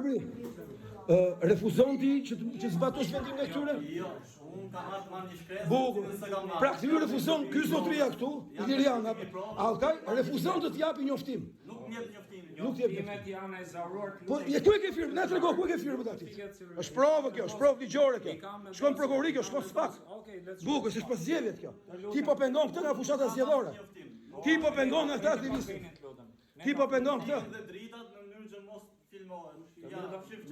Arbri, refuzon ti që zbatosh vendimin e këtyre? Jo, unë kam marrë marrë një shkresë. Bukur. Pra këty refuzon, ky zotria këtu, Iliriana, Allkaj, refuzon të t'japi njoftim. Nuk njep njoftimin. Nuk jep. Firmat janë e zaruar. Po, ku e ke firmë? Na trego ku e ke firmën aty? Është provë kjo, është provë ligjore kjo. Shkon prokurori kjo, shkon spak. Bukur, s'është pas zgjedhjet kjo. Ti po pengon këtë nga fushata zgjedhore. Ti po pengon nga këta aktivistë. Ti po pengon këtë. Dhe dritat në mënyrë që mos filmohen.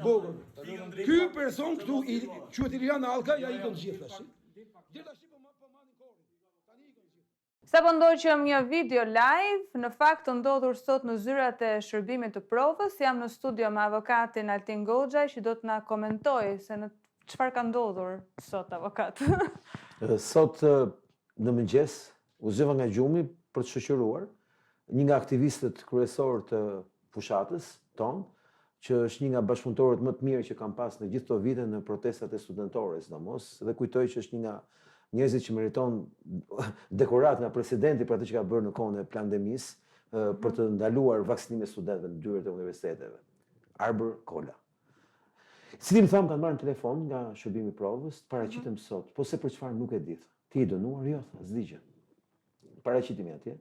Bukur. Ky person këtu quhet Iliriana Allkaj, ja ikën të gjithë tash. Gjithë tash po marrin korrin. Tani ikën të gjithë. Sa po ndoqëm një video live, në fakt të ndodhur sot në zyrat e shërbimit të provës, jam në studio me avokatin Altin Goxhaj që do të na komentojë se në çfarë ka ndodhur sot avokat. Sot në mëngjes u zgjova nga gjumi për të shoqëruar një nga aktivistët kryesor të fushatës tonë, që është një nga bashkëpunëtorët më të mirë që kam pas në gjithë këto vite në protestat e studentore, sidomos, dhe kujtoj që është një nga njerëzit që meriton dekorat nga presidenti për atë që ka bërë në kohën e pandemisë për të ndaluar vaksinimin e studentëve në dyert e universiteteve. Arbër Kola. Si ti më tham, kanë marrë në telefon nga shërbimi i provës, paraqitem sot, po se për çfarë nuk e di. Ti i dënuar? Jo, s'di gjë. Paraqitemi atje.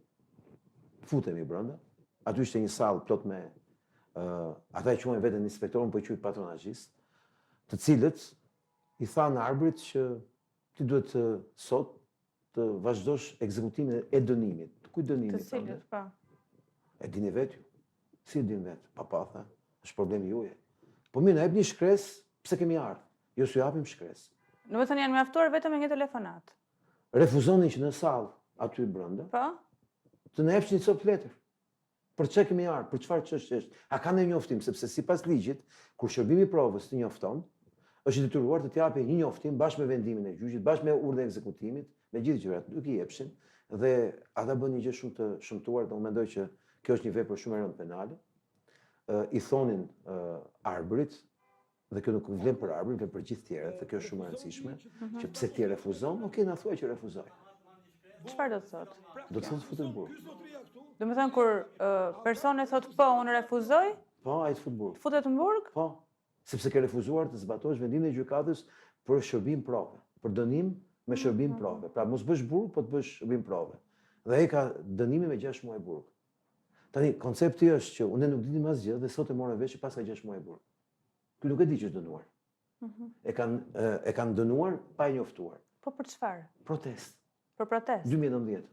Futemi brenda. Aty ishte një sallë plot me ata e quajnë veten inspektorën, po e quajnë patronazhist, të cilët i thanë Arbrit që ti duhet sot të vazhdosh ekzekutimin e dënimit. Ku dënimi? Të cilët, po. E dini vetë ju. Si e dini vetë? Papa tha, është problemi juaj. Po mirë, na jep një shkresë, pse kemi ardhur? Jo s'ju japim shkresë. Do të thënë janë mjaftuar vetëm me një telefonat. Refuzonin që në sallë aty brenda, Po? të na jepsh një copë letër. Për çka kemi ardhur? Për çfarë çështje është? A ka ndonjë njoftim? Sepse sipas ligjit, kur shërbimi i provës të njofton, është i detyruar të japë një njoftim bashkë me vendimin e gjyqit, bashkë me urdhën e ekzekutimit, me gjithë gjërat, nuk i jepshin, dhe ata bën një gjë shumë të shëmtuar, dhe unë mendoj që kjo është një vepër shumë e rëndë penale. I thonin Arbrit, dhe kjo nuk vlen për Arbrin, vlen për gjithë tjerët, dhe kjo është shumë e rëndësishme, që pse ti refuzon, okej, na thuaj që refuzoj. Çfarë do të thotë? Do të thotë futet burg. Do të thënë kur personi thot po, unë refuzoj, Po, ai të fut burg. futet në burg? Po, sepse ke refuzuar të zbatosh vendimin e gjykatës për shërbim prove, për dënim me shërbim prove. Pra mos bësh burg, po të bësh shërbim prove. Dhe ai ka dënimin me 6 muaj burg. Tani koncepti është që unë nuk dinim asgjë dhe sot e morën vesh pas ka 6 muaj burg. Ky nuk e di që është dënuar. E kanë dënuar pa e njoftuar. Po për çfarë? Protest. Për protest. 2019.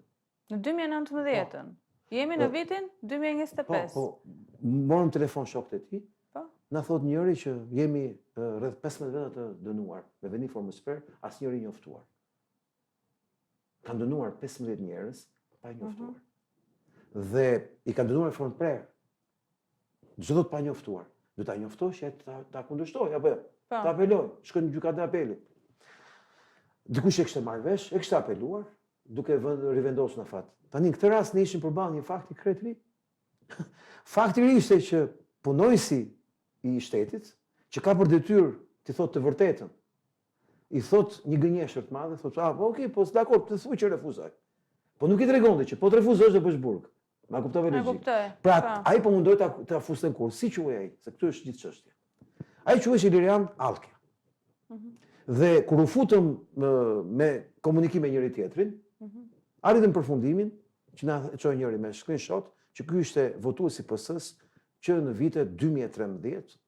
Në 2019-ën. Jemi në vitin 2025. Po, morëm telefon shokët e tij. Po. Na thot njëri që jemi rreth 15 veta të dënuar me vendim formosfer, asnjëri i njoftuar. Kanë dënuar 15 njerëz pa njoftuar. Dhe i kanë dënuar në formë prerë. Çdo të pa njoftuar. Do ta njoftosh e ta kundërshtoj apo ta apeloj, shkon në gjykatë e apelit. Dikush e kishte marrë vesh, e kishte apeluar, duke rivendosur në fat. Tani në këtë rast ne ishim përballë një fakti krejt ri. Fakti i ri ishte që punojësi i shtetit, që ka për detyrë të thotë të vërtetën, i thot një gënjeshtër të madhe, thotë, okay, po dakor, të thuaj që refuzoj. Po nuk i tregonte që po të refuzosh do bësh burg. Ma kuptove logjik. Pra, ai po mundoi ta fuste në kurrë. Si quhej ai? Se këtu është gjithë çështja. Ai quhej Iliriana Allkaj. Dhe kur u futëm me komunikim me njëri tjetrin, arritëm përfundimin që na çoi njëri me screenshot që ky ishte votuesi PS-s që në vitet 2013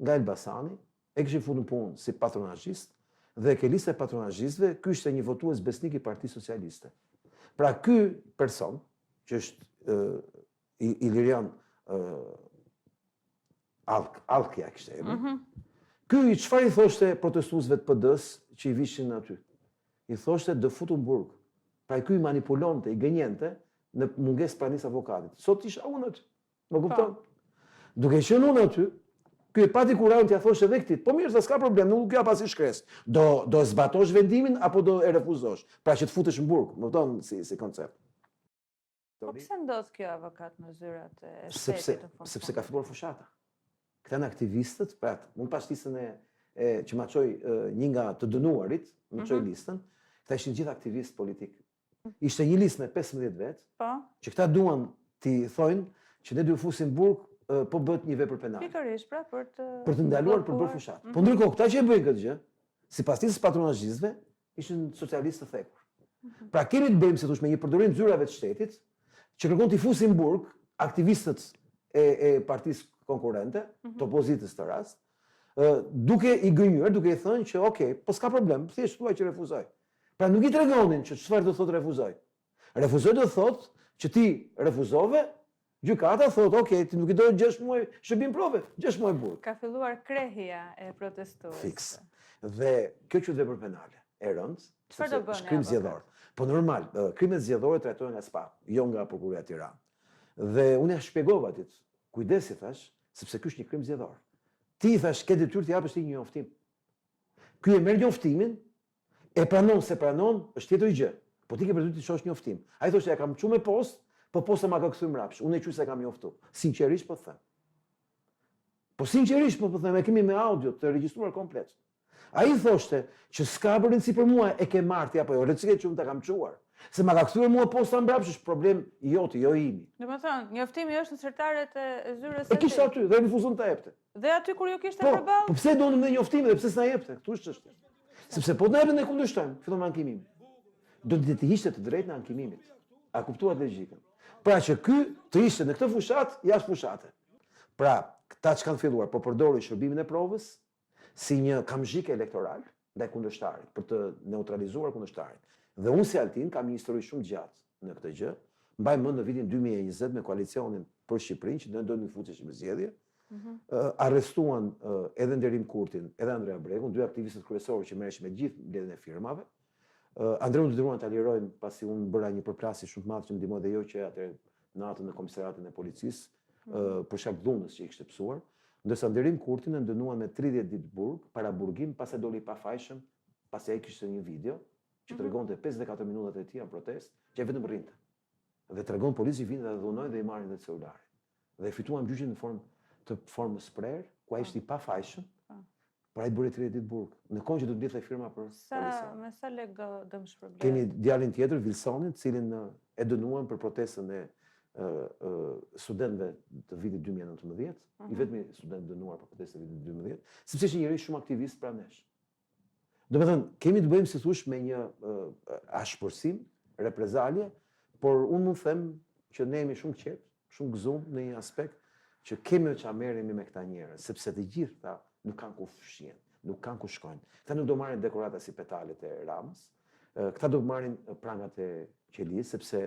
nga Elbasani e kishin futur në punë si patronazhist dhe ke lista e patronazhistëve ky ishte një votues besnik i Partisë Socialiste. Pra ky person që është Iliriana Allkaj kishte emrin. Ky çfarë i thoshte protestuesve të PD-s që i vishin aty? I thoshte dë futun burg. Pra ky i manipulonte, i gënjente në mungesë pranisë avokatit. Sot isha unë aty. Më kupton? Duke qenë unë aty, ky e pati kurajën t'ia thoshte edhe këtij, po mirë, s'ka problem, nuk ja pasi shkresë. Do zbatosh vendimin apo do e refuzosh? Pra që të futesh në burg, më kupton si koncept. Po pse ndodh kjo avokat në zyrat e shtetit në fund? Sepse ka filluar fushata. Këta janë aktivistët, pra, unë pas listën që ma qoj një nga të dënuarit, më qoj listën, këta ishin gjithë aktivistë politik. Ishte një listë me 15 vetë, që këta duan t'i thojnë që ne duhet fusim burg po bëhet një vepër penale. Pikërisht, pra, Për të ndaluar për bërë fushat. Po ndërkohë, këta që e bëjnë këtë gjë, sipas tisës patronazhistëve, ishin socialistë të thekur. Pra kemi të bëjmë, si thosh, me një përdorim të zyrave të shtetit, që kërkon t'i fusin burg aktivistët e partisë konkurrente, të opozitës të rast, duke i gënjur, duke i thënë që okay, po s'ka problem, thjesht thuaj që refuzoj. Pra nuk i tregonin që çfarë do thotë refuzoj. Refuzoj do thotë që ti refuzove, gjykata thotë, okay, ti nuk i do 6 muaj shërbim prove, 6 muaj burg. Ka filluar krehja e protestuesve. Fiks. Dhe kjo quhet vepër penale. E rëndë, Çfarë do bëni? krim zgjedhor. Po normal, krimet zgjedhore trajtohen nga SPA, jo nga Prokuroria e Tiranës. Dhe unë ja shpjegova atit, kujdesi thash, sepse ky është një krim zgjedhor. Ti thash ke detyrë të japësh ti një njoftim. Ky e merr njoftimin, e pranon se pranon, është tjetër gjë. Po ti ke për detyrë të shohësh njoftim. Ai thoshte ja kam çu me post, po posta ma ka kthyr mbrapsh. Unë e quaj se kam njoftu. Sinqerisht po them. Po sinqerisht po them, e kemi me audio të regjistruar komplet. Ai thoshte që s'ka rëndësi për mua e ke marrë apo jo, rëndësia që unë ta kam çuar. Se ma ka kthyer mua posta mbrapsh është problem joti, jo imi. Domethënë, njoftimi është në zyrtaret e zyrës E kishte aty dhe refuzon ta jepte. Dhe aty kur ju kishte Po, përballë? po pse donim ne njoftimin dhe pse s'na jepte? Ktu është çështja. Sepse po na jepën ne kundërshtojmë, fillon me ankimimin. Do të ishte të drejtë në ankimimit. A kuptuat logjikën? Pra që ky të ishte në këtë fushat, jashtë fushate. Pra, këta që kanë filluar, po përdorin shërbimin e provës si një kamzhik elektoral ndaj kundërshtarit, për të neutralizuar kundërshtarin. Dhe unë si Altin kam një histori shumë gjatë në këtë gjë. Mbaj mend në vitin 2020 me koalicionin për Shqipërinë, që ne do të futeshim në zgjedhje. Arrestuan edhe Nderim Kurtin, edhe Andrea Bregun, dy aktivistët kryesorë që merreshin me gjithë mbledhjen e firmave. Andreun detyruan ta lirojnë pasi unë bëra një përplasje shumë të madhe që më ndihmoi dhe jo që atë natën në komisariatin e policisë për shkak dhunës që i kishte psuar, ndërsa Nderim Kurtin e dënuan me 30 ditë burg para burgim, pasi doli pa fajshëm, pasi ai kishte një video që tregonte 54 minutat e tij protestë, që ai vetëm rrinte. Dhe tregon polici vinë dhe dhunojnë dhe i marrin dhe celularin. Dhe fituam gjyqin në formës prerë, ku ai ishte i pafajshëm, por ai bëri 30 ditë burg. Në kohë që do të mbledhej firma për policia. Me sa lek do më shpërblet? Kemi djalin tjetër, Vilsonin, cilin e dënuan për protestën e studentëve të vitit 2019, i vetmi student dënuar për protestën e vitit 2012, sepse ishte njëri shumë aktivist pranë nesh. Domethënë, kemi të bëjmë si thosh me një ashpërsim, reprezalje, por unë mund them që ne jemi shumë qetë, shumë gëzum në një aspekt që kemi që merremi me këta njerëz, sepse të gjithë ta nuk kanë ku fshihen, nuk kanë ku shkojnë. Këta nuk do marrin dekorata si petalet e Ramës, këta do marrin prangat e Qelis, sepse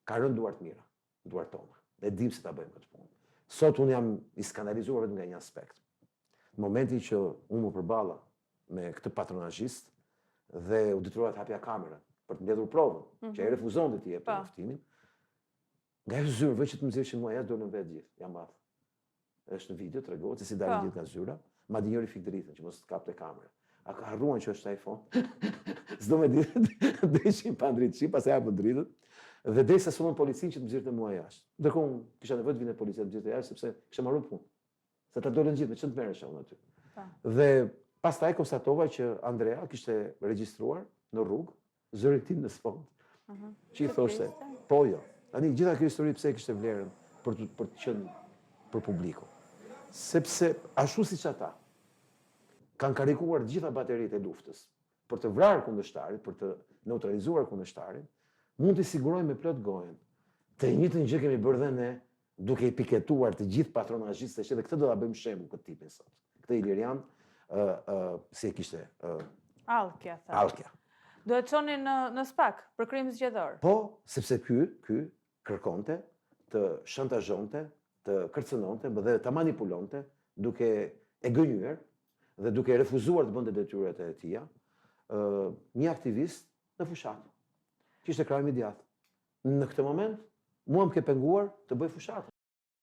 ka rënë duart mira, duart tona. Ne dim se ta bëjmë këtë punë. Sot unë jam i skandalizuar vetëm nga një aspekt. Në momentin që unë më përballa me këtë patronazhist dhe u detyrova të hapja kamerën për të mbledhur provën, që ai refuzonte të jepte njoftimin. Nga ajo zyrë, veç që të më zgjidhshin mua jashtë, dolën vetë gjithë, jam madh. Është në video, tregohet se si dalin gjithë nga zyra, madje njëri fik dritën që mos të kapte kamerën. A ka harruan që është iPhone? S'do me ditë, deshin pa ndritësi, pastaj hapën dritën. Dhe derisa sulmon policinë që të më zgjidhte mua jashtë. Ndërkohë unë kisha nevojë të vinte policia të më zgjidhte jashtë sepse kisha marrë punë. Se ta dolën gjithë, me ç'të merresha unë aty. Dhe pastaj konstatova që Andrea kishte regjistruar në rrugë zërin tim në sfond. Që i thoshte, po jo. Tani gjitha kjo histori pse kishte vlerën për të qenë për publiku. Sepse ashtu siç ata kanë karikuar gjitha bateritë e luftës për të vrarë kundërshtarin, për të neutralizuar kundërshtarin, mund të sigurojmë me plot gojen. Të njëjtën gjë kemi bërë dhe ne, duke i piketuar të gjithë patronazhistët, që edhe këtë do ta bëjmë shembull këtë tipin sot. Këtë Ilirian si e kishte Allkja. Allkja. Do e çonin në SPAK për krim zgjedhor. Po, sepse ky kërkonte të shantazhonte, të kërcënonte dhe të manipulonte duke e gënyer dhe duke refuzuar të bënte detyrat e tija, një aktivist në fushatë, që ishte krahë imediat. Në këtë moment, mua më ke penguar të bëj fushatë.